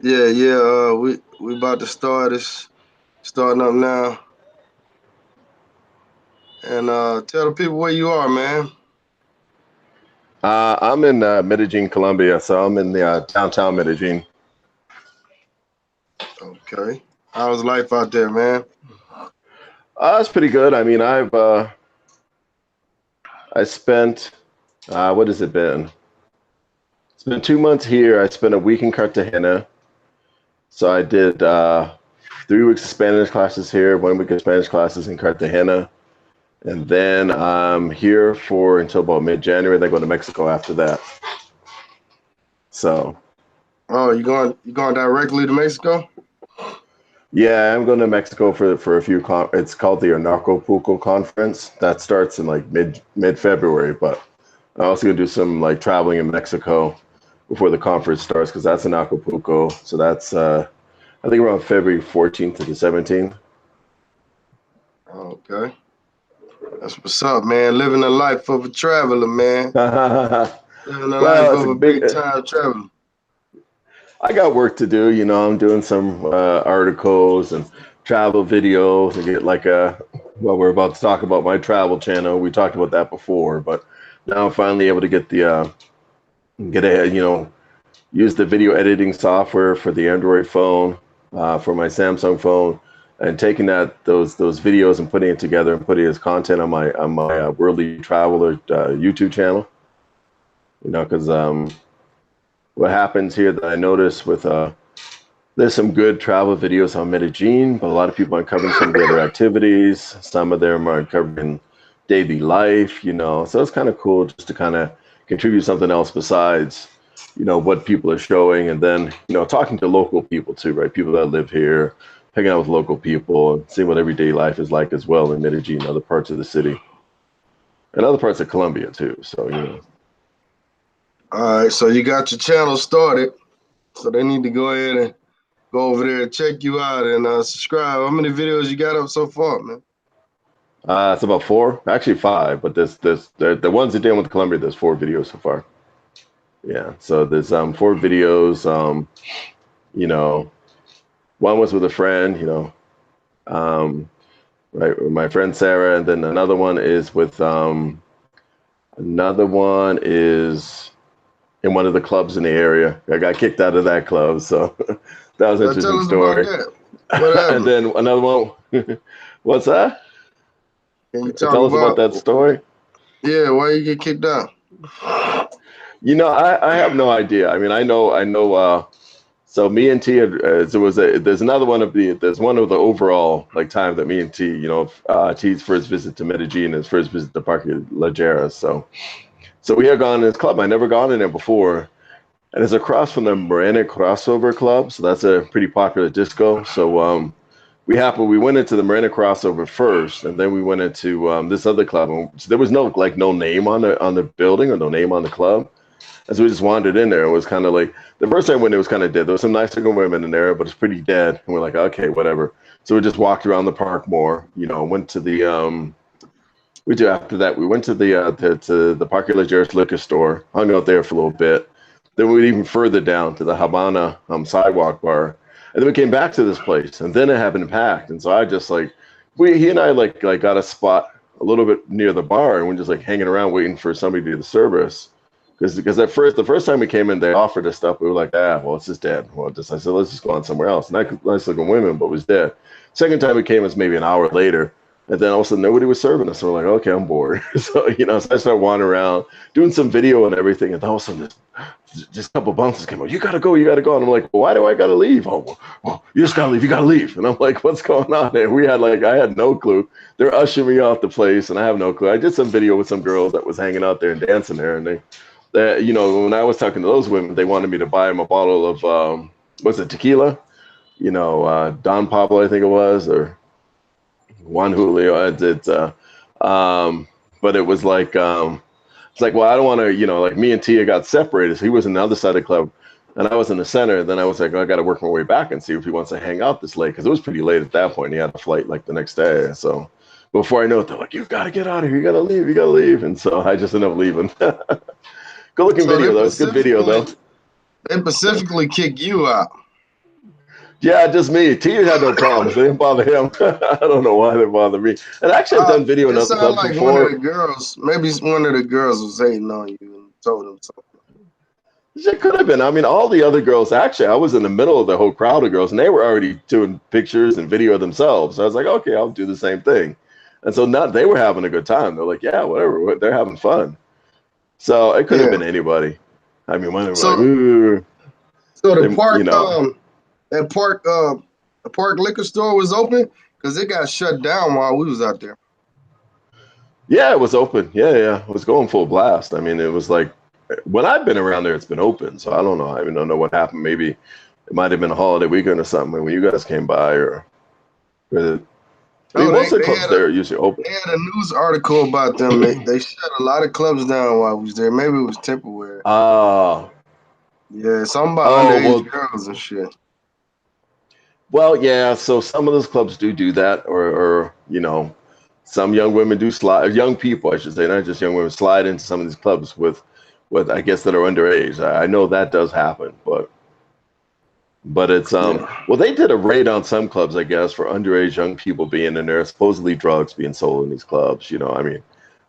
Yeah, yeah. We about to start. It's starting up now. And tell the people where you are, man. I'm in Medellin, Colombia, so I'm in the downtown Medellin. Okay. How's life out there, man? It's pretty good. I mean, I spent what has it been? It's been 2 months here. I spent a week in Cartagena, so I did 3 weeks of Spanish classes here, 1 week of Spanish classes in Cartagena, and then I'm here for until about mid-January. Then I go to Mexico after that. So Oh, you going directly to Mexico? yeah, I'm going to Mexico for a few. It's called the Anarchapulco conference. That starts in like mid February, but I'm also gonna do some like traveling in Mexico before the conference starts because that's in Acapulco. So that's I think around February 14th to the 17th. Okay. That's what's up, man. Living the life of a traveler, man. Living the life Well, it's of a a big. big time traveler. I got work to do. I'm doing some articles and travel videos and get like a. Well, we're about to talk about my travel channel. We talked about that before, but now I'm finally able to get the get a use the video editing software for the Android phone, for my Samsung phone, and taking those videos and putting it together and putting it as content on my Worldly Traveler YouTube channel. Because what happens here that I notice with there's some good travel videos on Medellin, but a lot of people are covering some of the other activities. Some of them are covering daily life. So it's kind of cool just to kind of contribute something else besides what people are showing, and then talking to local people too, right? People that live here, hanging out with local people and seeing what everyday life is like as well in Medellin, other parts of the city, and other parts of Colombia too. So. All right, so you got your channel started. So they need to go ahead and go over there and check you out and subscribe. How many videos you got up so far, man? It's about four, actually five, but the ones that deal with Colombia, there's 4 videos so far. Yeah, so there's 4 videos. You know, one was with a friend, um, right, with my friend Sarah, and then another one is in one of the clubs in the area. I got kicked out of that club, so that was an Tell interesting us about story. that. What And happened? then another one, what's that? Can you talk Tell us about about? that story. Yeah, why you get kicked out? I have no idea. I mean, I know. So me and T, there's another one there's one of the overall like time that me and T, T's first visit to Medellin, his first visit to Parque La Jera. So we had gone in this club. I never gone in there before, and it's across from the Morena Crossover Club. So that's a pretty popular disco. So we went into the Morena Crossover first, and then we went into this other club. And there was no name on the building or no name on the club. And so we just wandered in there. It was kind of like the first time when it was kind of dead. There was some nice looking women in there, but it's pretty dead. And we're like, okay, whatever. So we just walked around the park more. Went to the we do after that. We went to the Parque Legeres liquor store, hung out there for a little bit. Then we went even further down to the Habana sidewalk bar, and then we came back to this place, and then it had been packed. And so I just like he and I like got a spot a little bit near the bar, and we're just like hanging around waiting for somebody to do the service. Because the first time we came in, they offered us stuff. We were like, well, it's just dead. I said, let's just go on somewhere else. Nice looking women, but it was dead. Second time we came was maybe an hour later. And then all of a sudden nobody was serving us. So we're like, okay, I'm bored. So I started wandering around, doing some video and everything. And all of a sudden, just a couple bouncers came up. You gotta go. And I'm like, well, why do I gotta leave? Oh, well, you just gotta leave. You gotta leave. And I'm like, what's going on? And I had no clue. They're ushering me off the place, and I have no clue. I did some video with some girls that was hanging out there and dancing there, and when I was talking to those women, they wanted me to buy them a bottle of what's it, tequila? Don Pablo, I think it was, or Juan Julio. But it was like it's like, well, I don't want to, like me and Tia got separated. So he was in the other side of the club, and I was in the center. Then I was like, I got to work my way back and see if he wants to hang out this late because it was pretty late at that point. He had a flight like the next day, so. Before I know it, they're like, "You got to get out of here. You got to leave. You got to leave." And so I just ended up leaving. Good looking So video though. It's a good video though. they specifically kick you out. Yeah, just me. T had no problems. They didn't bother him. I don't know why they bother me. And actually, I've done video in It other sounded clubs like one of before. the girls, maybe one of the girls was hating on you and told him something. It could have been. I mean, all the other girls, actually, I was in the middle of the whole crowd of girls, and they were already doing pictures and video of themselves. So I was like, okay, I'll do the same thing. And so now they were having a good time. They're like, yeah, whatever. They're having fun. So it could have Yeah. been anybody. I mean, when they were like, So, ooh, so the they, you park, know, that park, the park liquor store was open because it got shut down while we was out there. yeah, it was open. Yeah, yeah, it was going full blast. I mean, it was like when I've been around there, it's been open. So I don't know. I don't know what happened. Maybe it might have been a holiday weekend or something when you guys came by, or I No, mean, most of the they clubs had there are usually open. they had a news article about them. They shut a lot of clubs down while we was there. Maybe it was temporary. Ah, Yeah, something about oh underage well, girls and shit. well, yeah. So some of those clubs do that, or some young women do slide. Young people, I should say, not just young women, slide into some of these clubs with I guess that are underage. I know that does happen, but it's Yeah. well, they did a raid on some clubs, I guess, for underage young people being in there, supposedly drugs being sold in these clubs. I mean,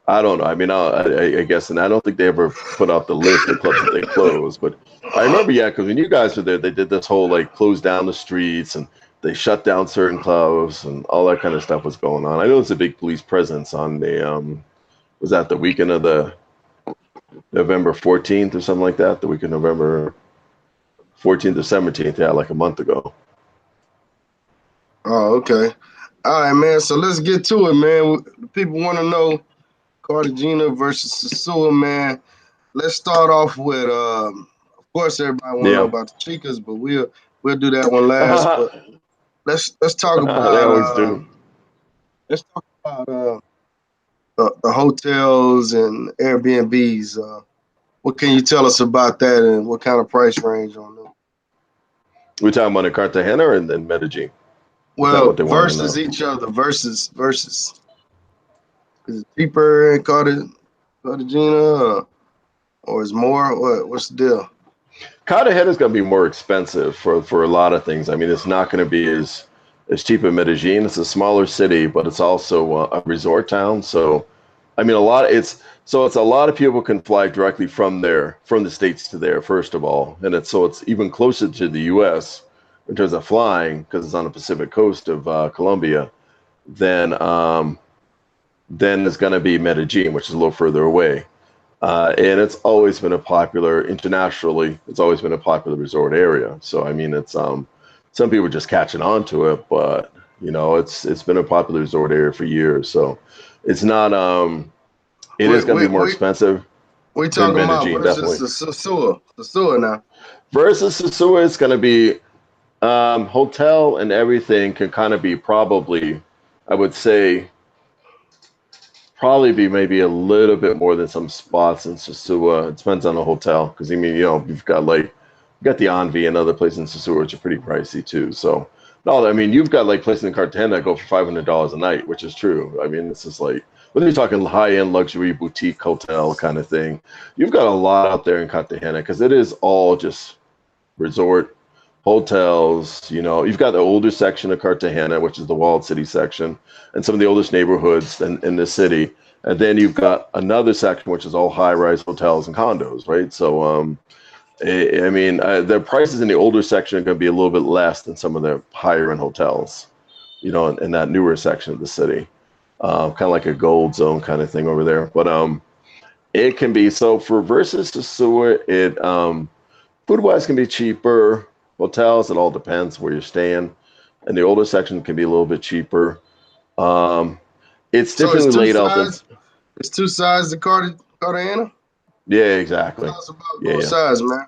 I don't know. I mean, I guess, and I don't think they ever put out the list of clubs that they closed. But I remember, yeah, because when you guys were there, they did this whole like close down the streets and they shut down certain clubs and all that kind of stuff was going on. I know there's a big police presence on the was that the weekend of the November 14th or something like that? The weekend of November 14th or 17th, yeah, like a month ago. Oh, okay. All right, man. So let's get to it, man. The people want to know Cartagena versus Sosua, man. Let's start off with, of course, everybody want to know Yeah, about the Chicas, but we'll do that one last. But let's talk they about always do. let's talk about the hotels and Airbnbs. What can you tell us about that, and what kind of price range on them? We talking about in Cartagena or in Medellin? Is that what Well, they want to versus know? each other, versus. Is it cheaper in Cartagena, or is more? What's the deal? Cartagena is going to be more expensive for a lot of things. I mean, it's not going to be as cheap as Medellin. It's a smaller city, but it's also a resort town. So, I mean, it's a lot of people can fly directly from there, from the States to there, first of all, and it's even closer to the U.S. in terms of flying because it's on the Pacific coast of Colombia than than is going to be Medellin, which is a little further away. And it's always been a popular internationally. It's always been a popular resort area. So I mean, it's some people just catching on to it, but it's been a popular resort area for years. So it's not it is We going to we be more we expensive we than talking about Medellin, versus definitely. the Sosua now. Versus Sosua, it's going to be hotel and everything can kind of be probably, I would say, probably be maybe a little bit more than some spots in Sosua. It depends on the hotel because I mean, you've got the Envy and other places in Sosua which are pretty pricey too. So no, I mean you've got like places in Cartagena that go for $500 a night, which is true. I mean, this is like whether you're talking high-end luxury boutique hotel kind of thing, you've got a lot out there in Cartagena because it is all just resort hotels. You've got the older section of Cartagena, which is the walled city section, and some of the oldest neighborhoods in the city. And then you've got another section, which is all high-rise hotels and condos, right? So, I mean, the prices in the older section are going to be a little bit less than some of the higher-end hotels, in that newer section of the city. Kind of like a gold zone kind of thing over there. But it can be so for versus the sewer, food wise can be cheaper. Hotels, it all depends where you're staying. And the older section can be a little bit cheaper. Um, it's So it's differently two laid out than, sides. It's two sides to Cartagena. yeah, exactly. Tell us about Yeah, both yeah. sides, man.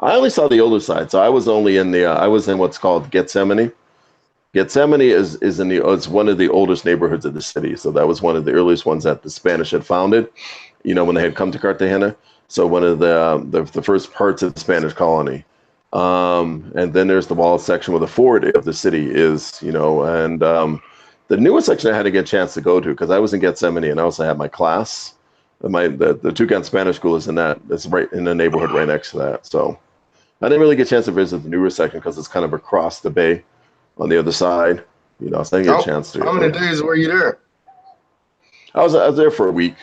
I only saw the older side, so I was only in I was in what's called Gethsemane. Gethsemane is it's one of the oldest neighborhoods of the city. So that was one of the earliest ones that the Spanish had founded, when they had come to Cartagena. So one of the first parts of the Spanish colony. And then there's the wall section where the fort of the city is, and the newest section I had to get a chance to go to because I was in Gethsemane and I also had my class. The Toucan Spanish School is in that. It's right in the neighborhood right next to that. So I didn't really get a chance to visit the newer section because it's kind of across the bay on the other side. You know, so I didn't get a chance How to. many days were you there? I was there for a week.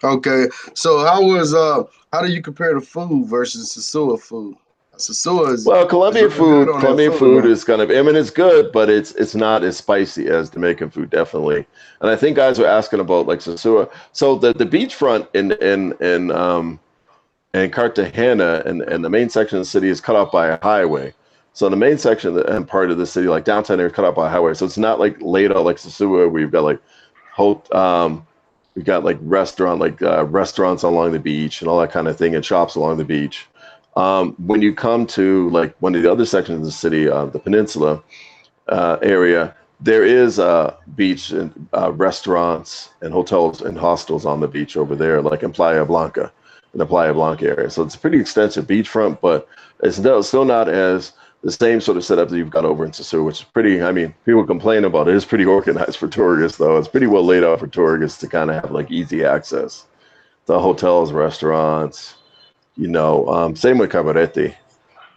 Okay, so how do you compare the food versus Sosua food? Sosua Well, is real good on that Colombian food, food man. is kind of, I mean, it's good, but it's not as spicy as Jamaican food, definitely. And I think guys were asking about like Sosua. So the beachfront in Cartagena and the main section of the city is cut off by a highway. So the main section and part of the city, like downtown area, is cut off by a highway. So it's not like laid out like Sosua, where you've got like whole, we've got like restaurants along the beach and all that kind of thing, and shops along the beach. When you come to like one of the other sections of the city, the peninsula area, there is beach and restaurants and hotels and hostels on the beach over there, like in Playa Blanca, in the Playa Blanca area. So it's a pretty extensive beachfront, but it's still not as the same sort of setup that you've got over in Sosua, which is pretty. I mean, people complain about it. It's pretty organized for tourists, though. It's pretty well laid out for tourists to kind of have like easy access to hotels, restaurants. Same with Cabarete.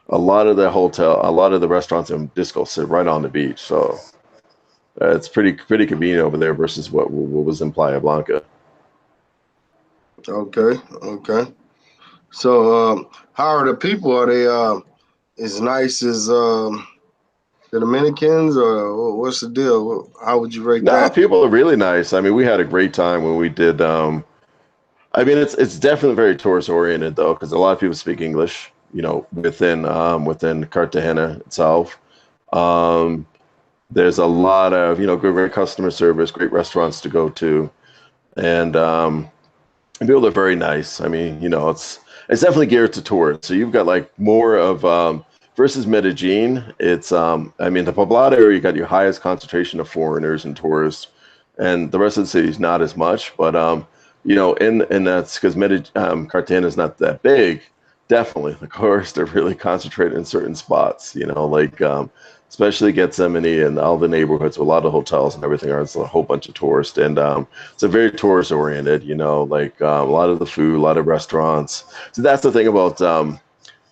A lot of the restaurants and discos sit right on the beach, so it's pretty convenient over there versus what was in Playa Blanca. Okay, okay. So how are the people? Are they as nice as the Dominicans, or what's the deal? How would you rate No, that? people are really nice. I mean, we had a great time when we did. I mean, it's definitely very tourist oriented though, because a lot of people speak English. Within Cartagena itself. Um, there's a lot of great customer service, great restaurants to go to, and and people are very nice. I mean, it's definitely geared to tourists. So you've got like more of versus Medellin. It's I mean the Poblado area you got your highest concentration of foreigners and tourists, and the rest of the city is not as much. But and that's because Cartagena is not that big. Definitely, of course, they're really concentrated in certain spots. Like especially Gethsemane and all the neighborhoods, with a lot of hotels and everything. There's a whole bunch of tourists, and it's a very tourist oriented, like a lot of the food, a lot of restaurants. So that's the thing about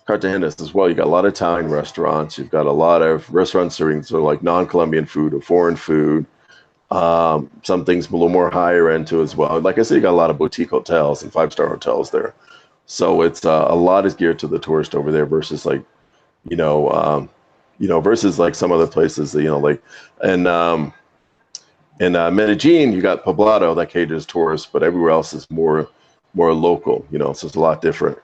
Cartagena as well. You got a lot of Italian restaurants. You've got a lot of restaurants serving sort of like non-Colombian food or foreign food. Some things a little more higher end too as well. Like I said, you got a lot of boutique hotels and five-star hotels there. So it's a lot is geared to the tourist over there versus like, you know, um, versus like some other places, like, and in Medellin, you got Poblado that caters tourists, but everywhere else is more local, so it's a lot different.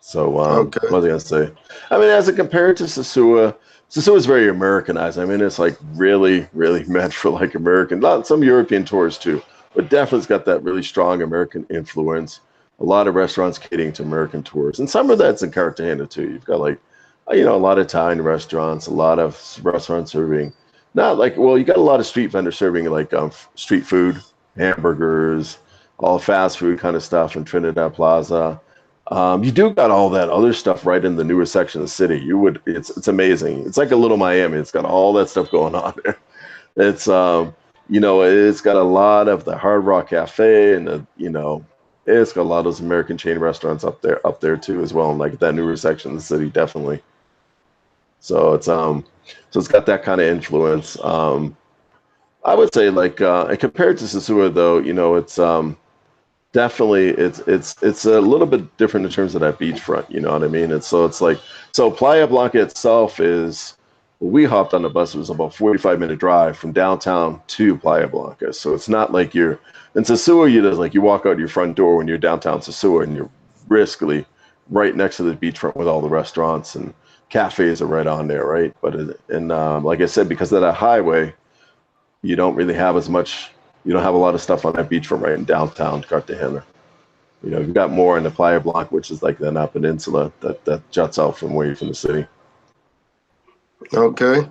So Okay, what was I gonna say? I mean, as it compared to Sosua, Sosua is very Americanized. I mean, it's like really, really meant for like American, not some European tourists too, but definitely it's got that really strong American influence. A lot of restaurants catering to American tourists, and some of that's in Cartagena too. You've got like, a lot of Italian restaurants, a lot of restaurants serving, not like, well, you got a lot of street vendors serving like street food, hamburgers, all fast food kind of stuff in Trinidad Plaza. You do got all that other stuff right in the newer section of the city. It's amazing. It's like a little Miami. It's got all that stuff going on there. It's it's got a lot of the Hard Rock Cafe and it's got a lot of those American chain restaurants up there too as well. And like that newer section of the city, definitely. So it's got that kind of influence. I would say like and compared to Sosua though, it's definitely it's a little bit different in terms of that beachfront. You know what I mean? It's like Playa Blanca itself is. We hopped on the bus. It was about 45-minute drive from downtown to Playa Blanca. So it's not like you're in Sosua. You just like you walk out your front door when you're downtown Sosua, and you're briskly right next to the beachfront with all the restaurants and cafes are right on there, right? But like I said, because of that highway, you don't really have as much. You don't have a lot of stuff on that beachfront right in downtown Cartagena. You've got more in the Playa Blanca, which is like the peninsula that juts out from away from the city. okay.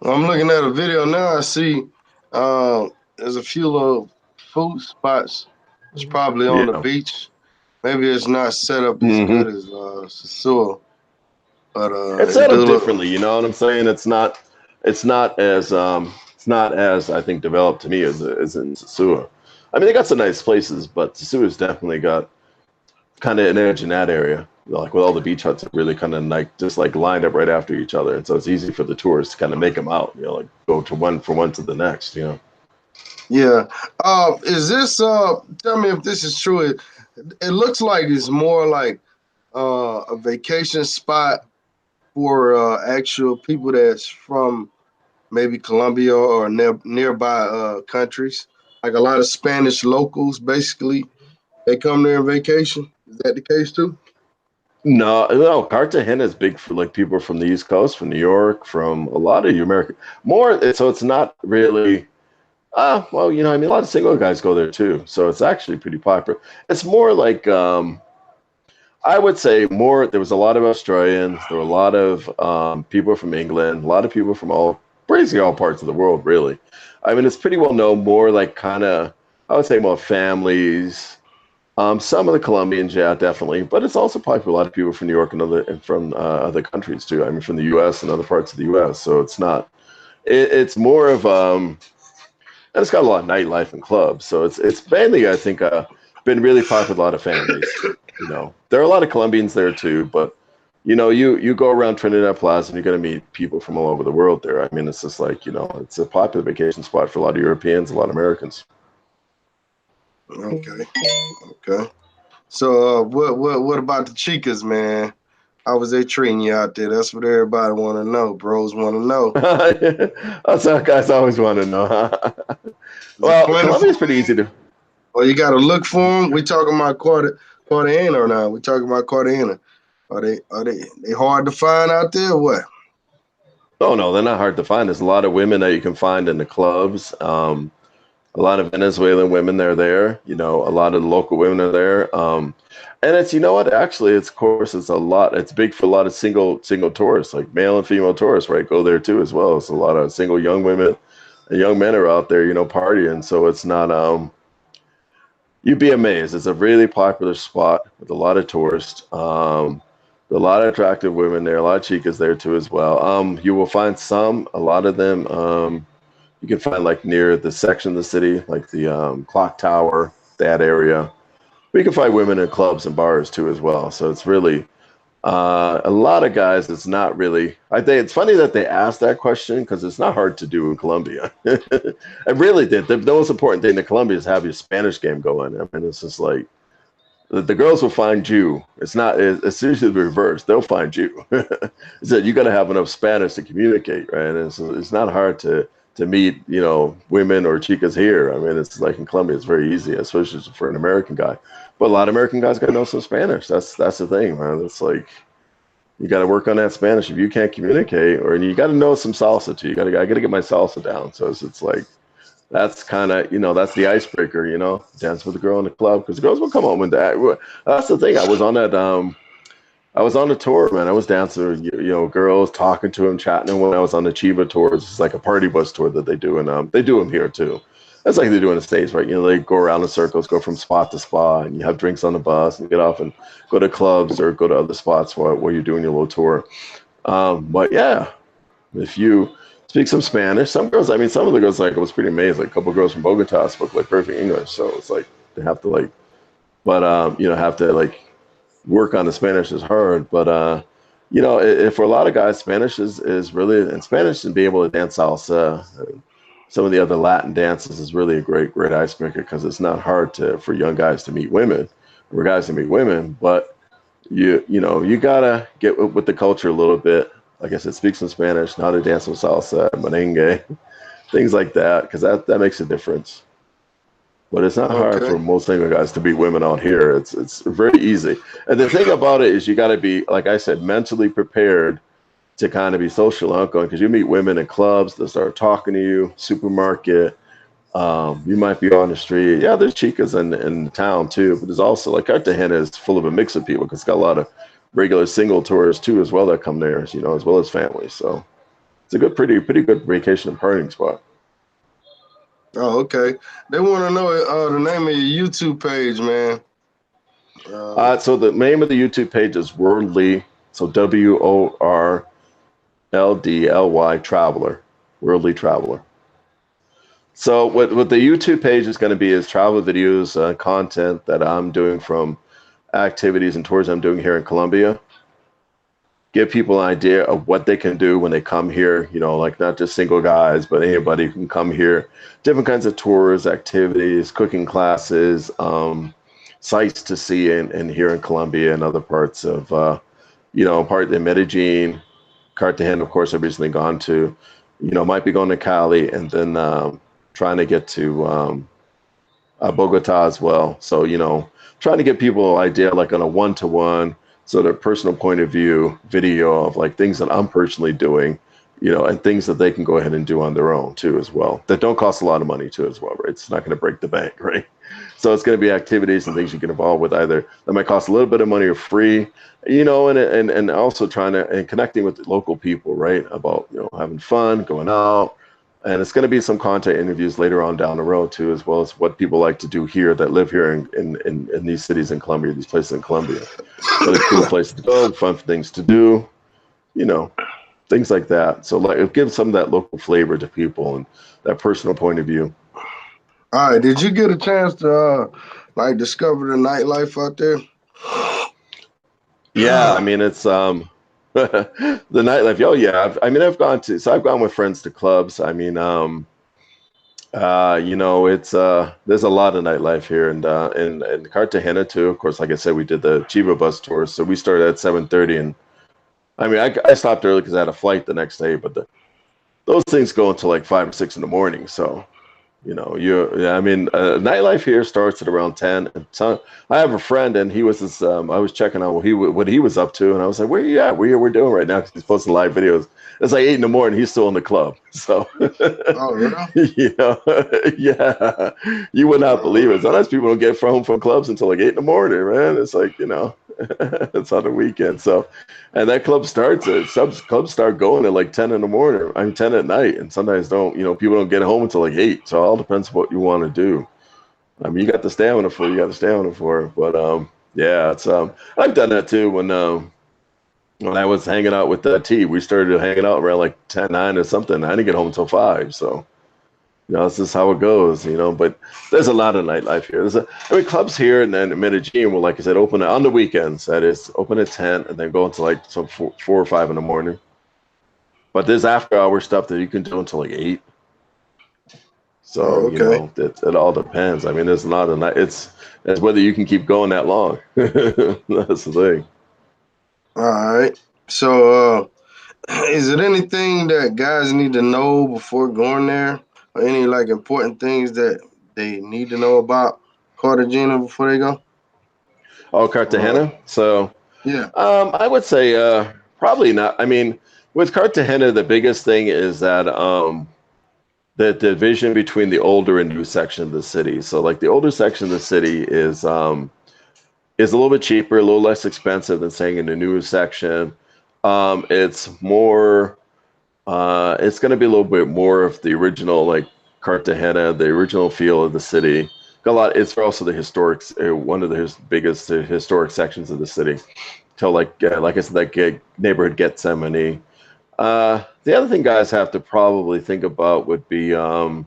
Well, I'm looking at a video now. I see there's a few little food spots. It's probably on the Yeah. beach. Maybe it's not set up as good Hmm. as Sosua, but It's it set do up look differently, you know what I'm saying? It's not as I think developed to me as in Sosua. I mean, they got some nice places, but Sosua's definitely got kind of an edge in that area. like with all the beach huts, really kind of like just like lined up right after each other, and so it's easy for the tourists to kind of make them out. Like go to one from one to the next. Yeah. Is this tell me if this is true. It looks like it's more like a vacation spot for actual people that's from maybe Colombia or nearby countries. Like a lot of Spanish locals, basically, they come there on vacation. Is that the case too? No, no, Cartagena is big for like people from the East Coast, from New York, from a lot of you American. So it's not really. Well, I mean, a lot of single guys go there too, so it's actually pretty popular. It's more like I would say more. There was a lot of Australians. There were a lot of people from England. A lot of people from basically all parts of the world, really. I mean, it's pretty well known. More like kind of, I would say more families. Some of the Colombians, yeah, definitely, but it's also popular. A lot of people from New York and from other countries too. I mean, from the U.S. and other parts of the U.S. So it's not. It's more of and it's got a lot of nightlife and clubs. So it's mainly, I think, been really popular with a lot of families. There are a lot of Colombians there too, but you go around Trinidad Plaza and you're gonna meet people from all over the world there. I mean, it's just like it's a popular vacation spot for a lot of Europeans, a lot of Americans. Okay. Okay. So what about the chicas, man? How was they treating you out there? That's what everybody want to know. Bros want to know. That's what guys always want to know. Huh? Is it Well, plentiful? Colombia's pretty easy to. Or you got to look for them? We talking about Cartagena now. We talking about Cartagena. Are they hard to find out there? Or what? Oh no, they're not hard to find. There's a lot of women that you can find in the clubs. A lot of Venezuelan women are there. A lot of the local women are there. And it's what actually it's of course it's a lot. It's big for a lot of single tourists, like male and female tourists, right? Go there too as well. It's a lot of single young women and young men are out there, partying. So it's not you'd be amazed. It's a really popular spot with a lot of tourists. A lot of attractive women there, a lot of chicas there too as well. You will find a lot of them. You can find like near the section of the city, like the clock tower, that area. But you can find women in clubs and bars too as well. So it's really a lot of guys. It's not really. I think it's funny that they asked that question because it's not hard to do in Colombia. I really did. The most important thing in Colombia is have your Spanish game going. I mean, it's just like the girls will find you. It's not. It's usually the reverse. They'll find you. So you got to have enough Spanish to communicate, right? And it's not hard to meet, women or chicas here. I mean, it's like in Colombia, it's very easy, especially for an American guy. But a lot of American guys got to know some Spanish. That's the thing, man. It's like you got to work on that Spanish. If you can't communicate, or you got to know some salsa too. I got to get my salsa down. So it's like that's kind of that's the icebreaker. Dance with a girl in the club because the girls will come home and that. That's the thing. I was on the tour, man. I was dancing with girls, talking to them, chatting them when I was on the Chiba tours. It's like a party bus tour that they do, and they do them here too. That's like they do in the States, right? They go around in circles, go from spot to spot, and you have drinks on the bus, and get off and go to clubs or go to other spots where you're doing your little tour. But yeah, if you speak some Spanish, some girls, I mean, some of the girls, like, it was pretty amazing. Like, a couple of girls from Bogota spoke like perfect English, so it's like they have to like, but have to like work on the Spanish is hard, but for a lot of guys, Spanish is really and Spanish and being able to dance salsa, some of the other Latin dances is really a great icebreaker because it's not hard for young guys to meet women, or guys to meet women, but you gotta get with the culture a little bit. Like I said, speak some Spanish, know how to dance some salsa, merengue, things like that, because that makes a difference. But it's not hard Okay. for most single guys to beat women out here. It's very easy. And the thing about it is you got to be, like I said, mentally prepared to kind of be social outgoing because you meet women in clubs, they start talking to you, supermarket. You might be on the street. Yeah, there's chicas in the town too, but there's also like Cartagena is full of a mix of people because it's got a lot of regular single tourists too as well that come there, as well as families. So it's a pretty good vacation and partying spot. Oh, okay. They want to know the name of your YouTube page, man. So the name of the YouTube page is Worldly. So WORLDLY Traveler, Worldly Traveler. So what the YouTube page is going to be is travel videos, content that I'm doing from activities and tours I'm doing here in Colombia, give people an idea of what they can do when they come here, like not just single guys, but anybody can come here. Different kinds of tours, activities, cooking classes, sites to see in here in Colombia and other parts of, part in Medellin, Cartagena, of course, I've recently gone to, might be going to Cali and then trying to get to Bogota as well. So, trying to get people an idea like on a one-to-one, sort of personal point of view video of like things that I'm personally doing, and things that they can go ahead and do on their own too as well. That don't cost a lot of money too as well, right? It's not going to break the bank, right? So it's going to be activities and things you get involved with either that might cost a little bit of money or free, and also trying to and connecting with local people, right? About having fun, going out. And it's going to be some content interviews later on down the road too, as well as what people like to do here that live here in these cities in Colombia, these places in Colombia. What are cool places to go, fun things to do, things like that. So like it gives some of that local flavor to people and that personal point of view. All right, did you get a chance to like discover the nightlife out there? Yeah, I mean it's the nightlife. Oh yeah, I've gone with friends to clubs. I mean it's there's a lot of nightlife here and in Cartagena too. Of course, like I said, we did the Chiva bus tour, so we started at 7:30, and I mean I stopped early because I had a flight the next day, but those things go until like 5 or 6 in the morning. So nightlife here starts at around 10. And so I have a friend, and he was this. I was checking out what he was up to, and I was like, "Where are you at? We're doing right now?" Because he's posting live videos. It's like 8 in the morning. He's still in the club. So, Oh, really? yeah, you would not believe it. Sometimes people don't get home from clubs until like 8 in the morning, man. It's like it's on the weekend. So, and that clubs start going at like 10 in the morning. I'm 10 at night, and sometimes don't. People don't get home until like 8. So it all depends what you want to do. I mean, you got the stamina for it. You got the stamina for it. But yeah, it's I've done that too when I was hanging out with T. We started hanging out around like 10, 9 or something. I didn't get home until 5. So this is how it goes. But there's a lot of nightlife here. Clubs here and then in Medellin will, like I said, open on the weekends. That is, open at 10 and then go until like some 4 or 5 in the morning. But there's after hour stuff that you can do until like 8. So Oh, okay. it all depends. I mean, there's a lot of night. It's whether you can keep going that long. That's the thing. All right. So, is it anything that guys need to know before going there, or any like important things that they need to know about Cartagena before they go? Oh, Uh, Cartagena. So yeah. I would say probably not. I mean, with Cartagena, the biggest thing is that the division between the older and new section of the city. So like the older section of the city is a little bit cheaper, a little less expensive than saying in the newer section. It's more, it's going to be a little bit more of the original, like Cartagena, the original feel of the city. It's also the historic, one of the biggest historic sections of the city. Till like I said, that neighborhood Gethsemane. The other thing guys have to probably think about would be, what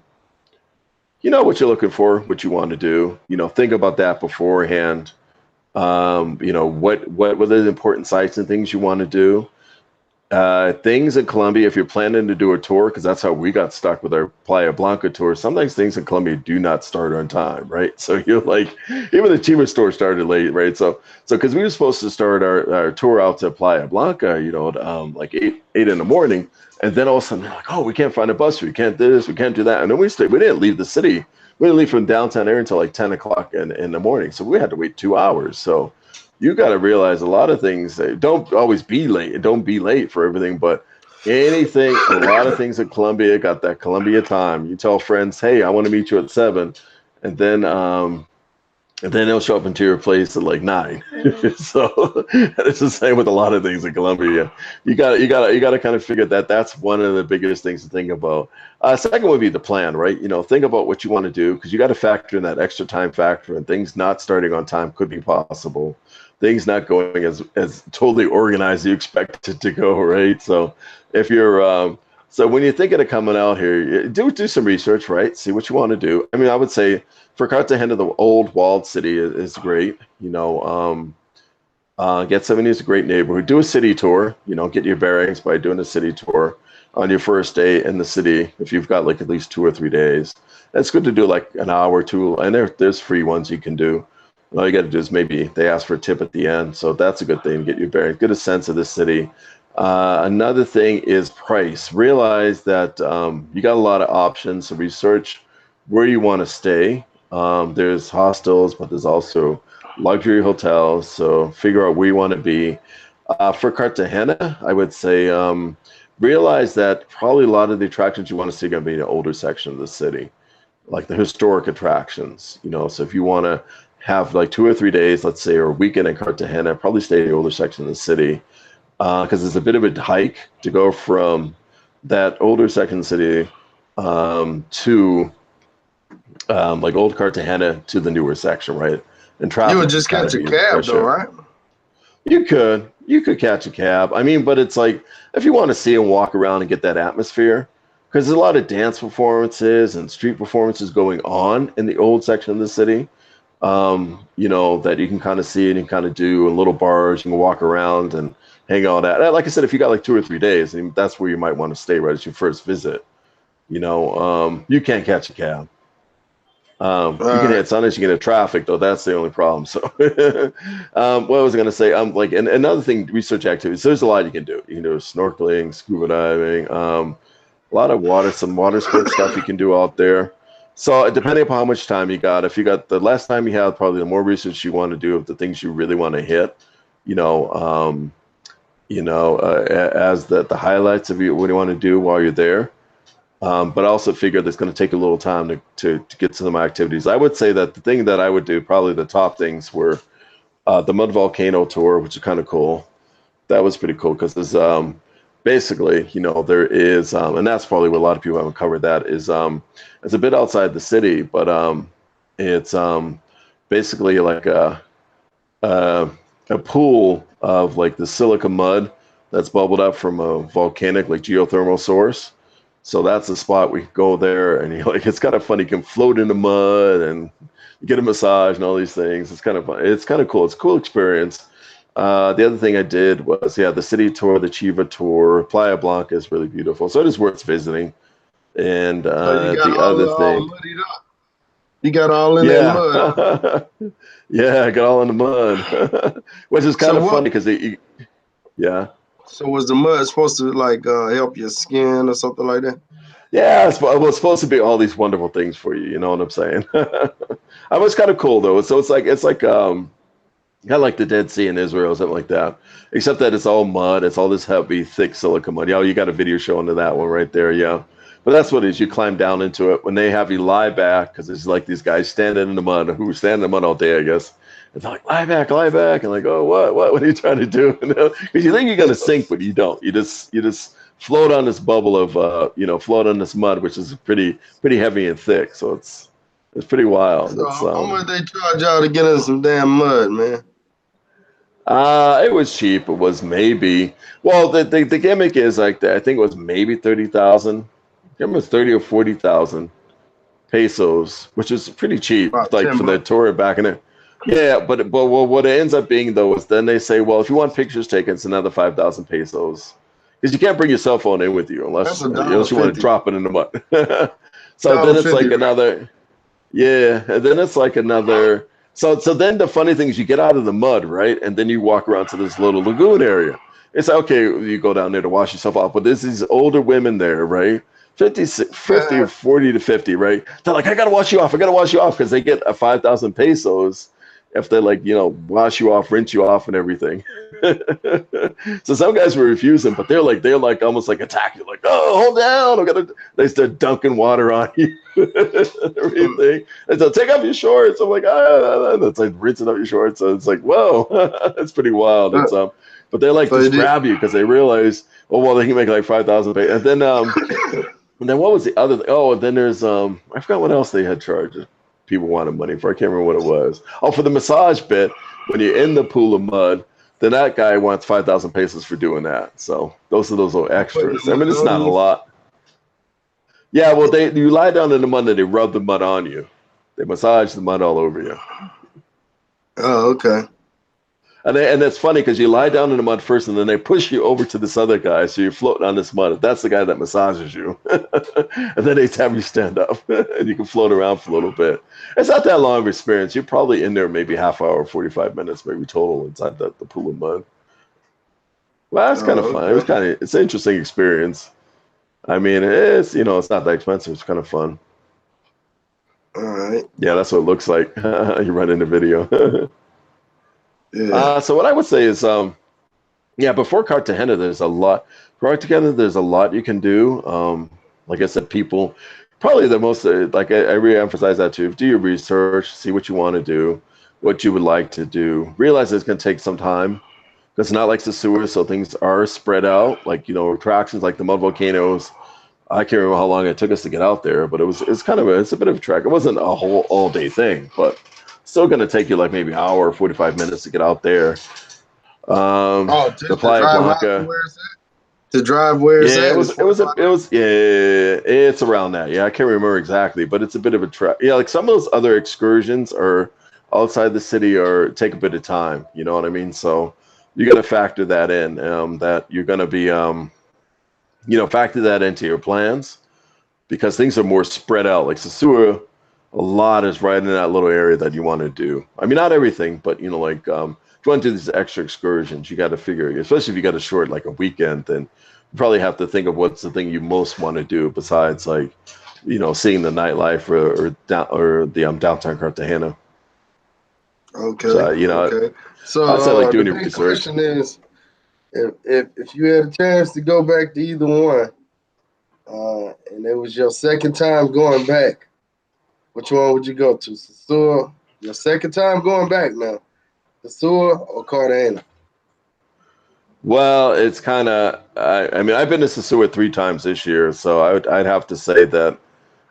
you're looking for, what you want to do. Think about that beforehand. What are the important sites and things you want to do. Things in Colombia, if you're planning to do a tour, because that's how we got stuck with our Playa Blanca tour. Sometimes things in Colombia do not start on time, right? So you're like, even the cheapest tour started late, right? So because we were supposed to start our tour out to Playa Blanca, like eight in the morning, and then all of a sudden, like, oh, we can't find a bus, we can't do this, we can't do that, and then we didn't leave the city. We didn't leave from downtown area until like 10 o'clock in the morning, so we had to wait 2 hours. So you got to realize a lot of things. Don't always be late. Don't be late for everything, but a lot of things in Colombia got that Colombia time. You tell friends, hey, I want to meet you at 7, and then they'll show up into your place at like 9. So it's the same with a lot of things in Colombia. You got to kind of figure that that's one of the biggest things to think about. Second would be the plan, right? Think about what you want to do, because you got to factor in that extra time factor, and things not starting on time could be possible. Things not going as totally organized as you expect it to go, right? So if you're So when you're thinking of coming out here, do some research, right? See what you want to do. I mean, I would say for Cartagena, the old walled city is great. Gethsemane is a great neighborhood. Do a city tour. Get your bearings by doing a city tour on your first day in the city. If you've got like at least 2 or 3 days, it's good to do like an hour or two. And there's free ones you can do. All you got to do is maybe they ask for a tip at the end, so that's a good thing. Get your bearings, get a sense of the city. Another thing is price. Realize that you got a lot of options. So research where you want to stay. There's hostels, but there's also luxury hotels. So figure out where you want to be. For Cartagena, I would say realize that probably a lot of the attractions you want to see are going to be in the older section of the city, like the historic attractions. So if you want to have like 2 or 3 days, let's say, or a weekend in Cartagena, probably stay in the older section of the city. Because it's a bit of a hike to go from that older section city to like old Cartagena to the newer section, right? And You would traffic is just kind catch of a be cab rush though, hour. right? You could catch a cab. I mean, but it's like if you want to see and walk around and get that atmosphere, because there's a lot of dance performances and street performances going on in the old section of the city. That you can kind of see and you can kind of do in little bars. You can walk around and hang out at. Like I said, if you got like 2 or 3 days, I mean, that's where you might want to stay right as your first visit. You can't catch a cab. All You can right. hit Sundays, you get in traffic though. That's the only problem. So, what was I going to say? Like, and another thing, research activities. There's a lot you can do. You can do snorkeling, scuba diving, a lot of water, some water sports stuff you can do out there. So depending upon how much time you got, if you got the less time you have, probably the more research you want to do of the things you really want to hit, you know, um, as the highlights of what you want to do while you're there. But I also figure that's going to take a little time to get to some activities. I would say that the thing that I would do, probably the top things were the mud volcano tour, which is kind of cool. That was pretty cool because there's basically, there is, and that's probably what a lot of people haven't covered. That is, it's a bit outside the city, but it's basically like a a pool of like the silica mud that's bubbled up from a volcanic like geothermal source. So that's the spot we go there, and it's kind of funny. You can float in the mud and you get a massage and all these things. It's kind of fun. It's kind of cool. It's a cool experience. The other thing I did was, the city tour, the Chiva tour. Playa Blanca is really beautiful, so it is worth visiting. And So you got the other all thing, muddied up. You got all in that yeah, mud. Huh? yeah, I got all in the mud, which is kind So of what? funny because yeah, So was the mud supposed to like help your skin or something like that? yeah, it's supposed to be all these wonderful things for you. You know what I'm saying? I was kind of cool though. So it's like kind of like the Dead Sea in Israel, or something like that. Except that it's all mud. It's all this heavy, thick silica mud. Yeah, you got a video showing to that one right there. Yeah, but that's what it is. You climb down into it when they have you lie back because it's like these guys standing in the mud who stand in the mud all day, I guess. And they're like, lie back, and like, oh, what are you trying to do? Because you think you're gonna sink, but you don't. You just float on this bubble of, float on this mud, which is pretty heavy and thick. So it's pretty wild. So It's how much they charge y'all to get in some damn mud, man? It was cheap. It was maybe. Well, the gimmick is like that. I think it was maybe 30,000. I remember 30 or 40,000 pesos, which is pretty cheap, About like for the $10. tour back in it. Yeah, but what it ends up being though is then they say, well, if you want pictures taken, it's another 5,000 pesos, because you can't bring your cell phone in with you That's unless a dollar unless you want to 50. drop it in the mud. So Dollar then it's 50, like right? another. Yeah, and then it's like another. So then the funny thing is you get out of the mud, right? And then you walk around to this little lagoon area. It's like, okay, you go down there to wash yourself off, but there's these older women there, right? 50 or 40 to 50, right? They're like, I gotta wash you off. I gotta wash you off because they get a 5,000 pesos if they like, wash you off, rinse you off, and everything. So some guys were refusing, but they're like almost like attacking, like, oh, hold down, I gotta. They start dunking water on you, everything. And so take off your shorts. I'm like, it's like rinsing off your shorts. So it's like, whoa, it's pretty wild. Uh, But they like so you just did. grab you because they realize, oh well, they can make like 5,000. And then what was the other thing? Oh, and then there's I forgot what else they had charged. People wanted money for. I can't remember what it was. Oh, for the massage bit, when you're in the pool of mud, then that guy wants 5,000 pesos for doing that. So those are those little Putting the extras. I mean, mud it's on not a you. lot. Yeah, well, you lie down in the mud and they rub the mud on you. They massage the mud all over you. Oh, okay. And that's funny because you lie down in the mud first, and then they push you over to this other guy, so you're floating on this mud. That's the guy that massages you, and then they have you stand up, and you can float around for a little bit. It's not that long of experience. You're probably in there maybe half hour, 45 minutes, maybe total inside the pool of mud. Well, that's kind of Oh, fun. okay. It's an interesting experience. I mean, it's not that expensive. It's kind of fun. All right. Yeah, that's what it looks like. You run in the video. Yeah. So what I would say is, yeah, before Cartagena, there's a lot. Cartagena, there's a lot you can do. Like I said, people probably the most like I re-emphasize that too. Do your research, see what you want to do, what you would like to do. Realize it's going to take some time. It's not like the sewer, so things are spread out. Like attractions like the mud volcanoes. I can't remember how long it took us to get out there, but it's kind of it's a bit of a trek. It wasn't a whole all day thing, but still going to take you like maybe an hour, 45 minutes to get out there. Oh, The just to Playa drive out to Blanca. where it's at? To drive where it's Yeah, at is it 45 was, yeah, it's around that. Yeah, I can't remember exactly, but it's a bit of a trek. Yeah, like some of those other excursions are outside the city or take a bit of time. You know what I mean? So you got to factor that in. That you're going to be, factor that into your plans because things are more spread out. Like Sosua, a lot is right in that little area that you want to do. I mean, not everything, but like if you want to do these extra excursions, you got to figure, especially if you got a short like a weekend, then you probably have to think of what's the thing you most want to do besides like, seeing the nightlife or the downtown Cartagena. Okay, So okay. So I'd say like the doing your big research. question is, if you had a chance to go back to either one, and it was your second time going back, which one would you go to? Sosua, your second time going back now, Sosua or Cartagena? Well, it's kind of. I mean, I've been to Sosua 3 times this year, so I'd have to say that.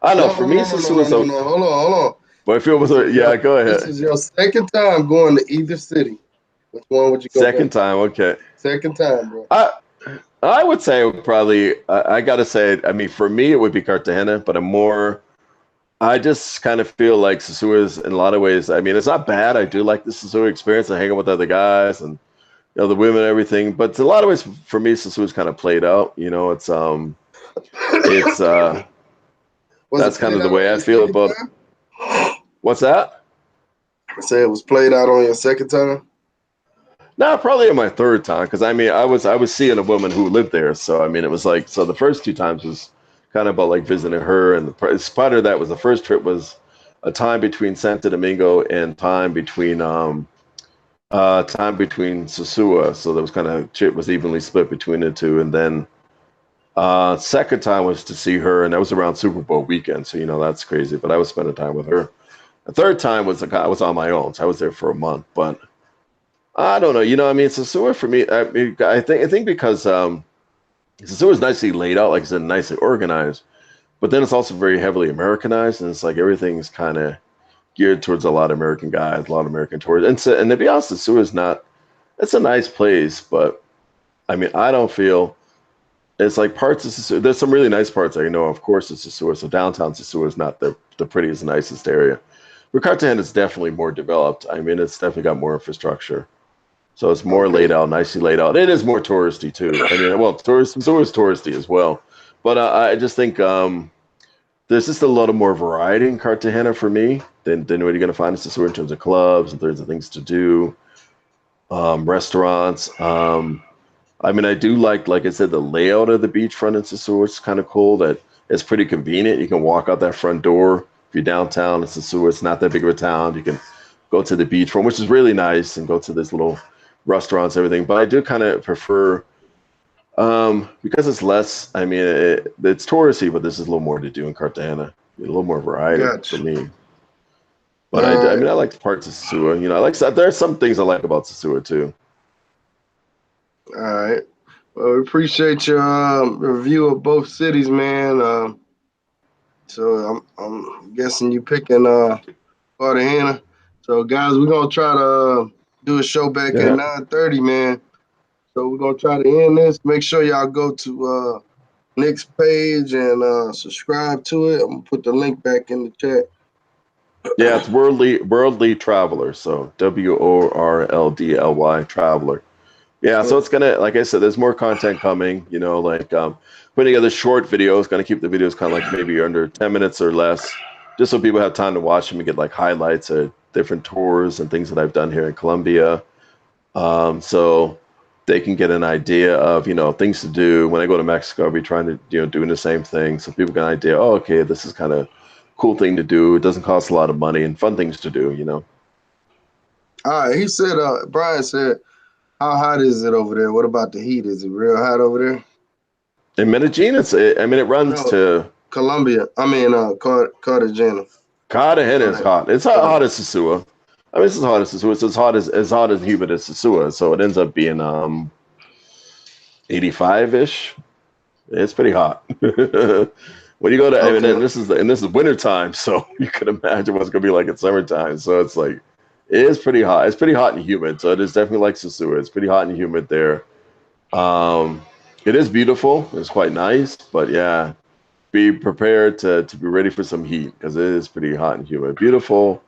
I don't know. No, For no, me, no, no, no, no, Sosua is no, a. no. Hold on, hold on. But if it was This a, is yeah, your go this ahead. is your second time going to either city. Which one would you go back Second to? time, okay. Second time, bro. I I would say probably. I gotta say. I mean, for me, it would be Cartagena, but I'm more. I just kind of feel like Sosua is in a lot of ways. I mean, it's not bad. I do like the Sosua experience and hanging with other guys and the women and everything. But in a lot of ways, for me, Sosua is kind of played out. It's Was it that's kind played of the out on way I your feel second about. time? What's that? I say it was played out on your second time. No, probably in my third time because I mean I was seeing a woman who lived there, so I mean it was like so the first 2 times was kind of about like visiting her, and part of that was the first trip was a time between Santo Domingo and time between Sosua, so that was kind of trip was evenly split between the two, and then second time was to see her, and that was around Super Bowl weekend, so that's crazy, but I was spending time with her. The third time was I was on my own, so I was there for a month, but. I don't know. I mean, Sasua for me, I think because Sasua is nicely laid out, like I said, nicely organized, but then it's also very heavily Americanized, and it's like everything's kind of geared towards a lot of American guys, a lot of American tourists. And to be honest, Sasua is not. It's a nice place, but I mean, I don't feel it's like parts of Sasua. There's some really nice parts I know. Of course, it's Sasua, so downtown Sasua is not the prettiest, nicest area. But Cartagena is definitely more developed. I mean, it's definitely got more infrastructure. So it's more laid Okay. out, nicely laid out. It is more touristy too. I mean, well, tourist, so is touristy as well. But I just think there's just a lot of more variety in Cartagena for me than what you're going to find in Sosúa in terms of clubs and there's things to do, restaurants. I mean, I do like I said, the layout of the beachfront in Sosúa is kind of cool. That it's pretty convenient. You can walk out that front door if you're downtown in Sosúa. It's not that big of a town. You can go to the beachfront, which is really nice, and go to this little restaurants, everything. But I do kind of prefer because it's less. I mean, it's touristy, but there's a little more to do in Cartagena. A little more variety for Gotcha. me. All But I right. mean, I like parts of Sosúa. I like there are some things I like about Sosúa too. All right. Well, we appreciate your review of both cities, man. So I'm guessing you picking Cartagena. So guys, we're gonna try to do a show back at Yeah. 9:30, man. So we're gonna try to end this. Make sure y'all go to Nick's page and subscribe to it. I'm gonna put the link back in the chat. Yeah, it's worldly traveler. So WORLDLY traveler. Yeah, so it's gonna, like I said, there's more content coming. You know, like putting together short videos. Gonna keep the videos kind of like maybe under 10 minutes or less, just so people have time to watch them and get like highlights of different tours and things that I've done here in Colombia. So they can get an idea of, you know, things to do. When I go to Mexico, I'll be trying to, you know, doing the same thing. So people get an idea, oh, okay, this is kind of cool thing to do. It doesn't cost a lot of money and fun things to do, you know. All right, he said. Brian said, "How hot is it over there? What about the heat? Is it real hot over there?" In Medellin, I mean, it runs No, to Colombia. I mean, Cartagena. Cartagena is Right. hot. It's not hot as Sosua. I mean, it's as hot as Sosua. It's as hot as humid as Sosua. So it ends up being 85-ish. It's pretty hot. When you go to, I mean, Okay. and this is winter time, so you can imagine what's gonna be like in summertime. So it's like it is pretty hot. It's pretty hot and humid. So it is definitely like Sosua. It's pretty hot and humid there. Um, it is beautiful. It's quite nice, but yeah, be prepared to be ready for some heat because it is pretty hot and humid. Beautiful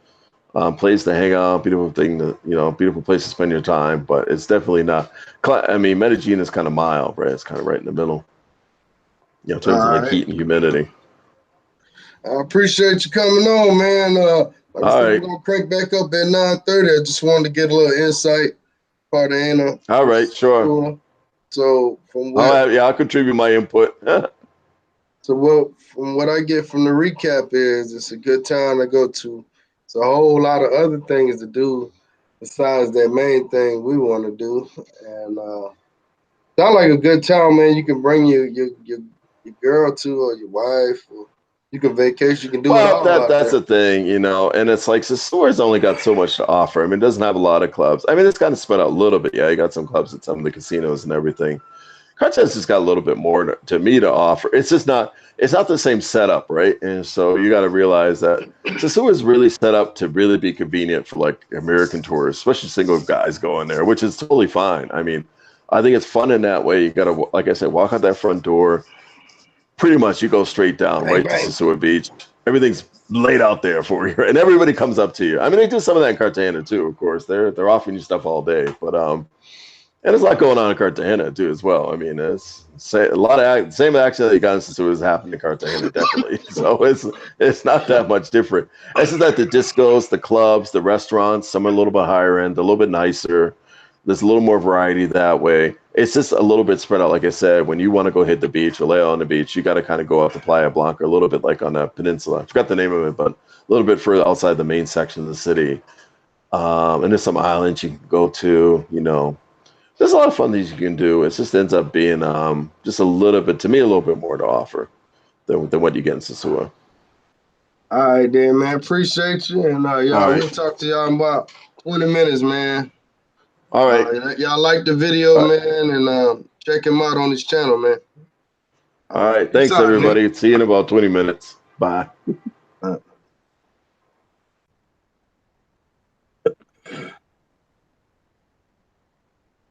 place to hang out, beautiful thing to, you know, beautiful place to spend your time, but it's definitely not. I mean, Medellin is kind of mild, right? It's kind of right in the middle, you know, in terms of All like right. heat and humidity. I appreciate you coming on, man. Like I All said, we're right, gonna crank back up at 9:30. I just wanted to get a little insight. Cartagena. all right, sure. So I'll contribute my input. from what I get from the recap is it's a good time to go to. It's a whole lot of other things to do besides that main thing we want to do. And sound like a good time, man. You can bring your girl to or your wife, or you can vacation. You can do it Well, all out that's there. the thing, you know, and it's like the store's only got so much to offer. I mean, it doesn't have a lot of clubs. I mean, it's kind of spread out a little bit. Yeah, you got some clubs at some of the casinos and everything. Cartagena just got a little bit more to me to offer. It's not the same setup, right? And so you got to realize that Sosua is really set up to really be convenient for like American tourists, especially single guys going there, which is totally fine. I mean, I think it's fun in that way. You got to, like I said, walk out that front door. Pretty much, you go straight down Bang right to bang. Sosua Beach. Everything's laid out there for you, and everybody comes up to you. I mean, they do some of that in Cartagena too. Of course, they're offering you stuff all day, but and there's a lot going on in Cartagena too, as well. I mean, a lot of same action that you got in Sosua is happening in Cartagena, definitely. So it's not that much different. It's just that the discos, the clubs, the restaurants, some are a little bit higher end, a little bit nicer. There's a little more variety that way. It's just a little bit spread out. Like I said, when you want to go hit the beach or lay out on the beach, you got to kind of go out to Playa Blanca a little bit, like on a peninsula. I forgot the name of it, but a little bit further outside the main section of the city. And there's some islands you can go to. You know, there's a lot of fun things you can do. It just ends up being just a little bit, to me, a little bit more to offer than what you get in Sosua. All right, then, man. Appreciate you, and All y'all, right. we'll talk to y'all in about 20 minutes, man. All right. Y'all like the video, All right. man, and check him out on his channel, man. All All right, right. peace Thanks, out, Nick. everybody. See you in about 20 minutes. Bye. All right.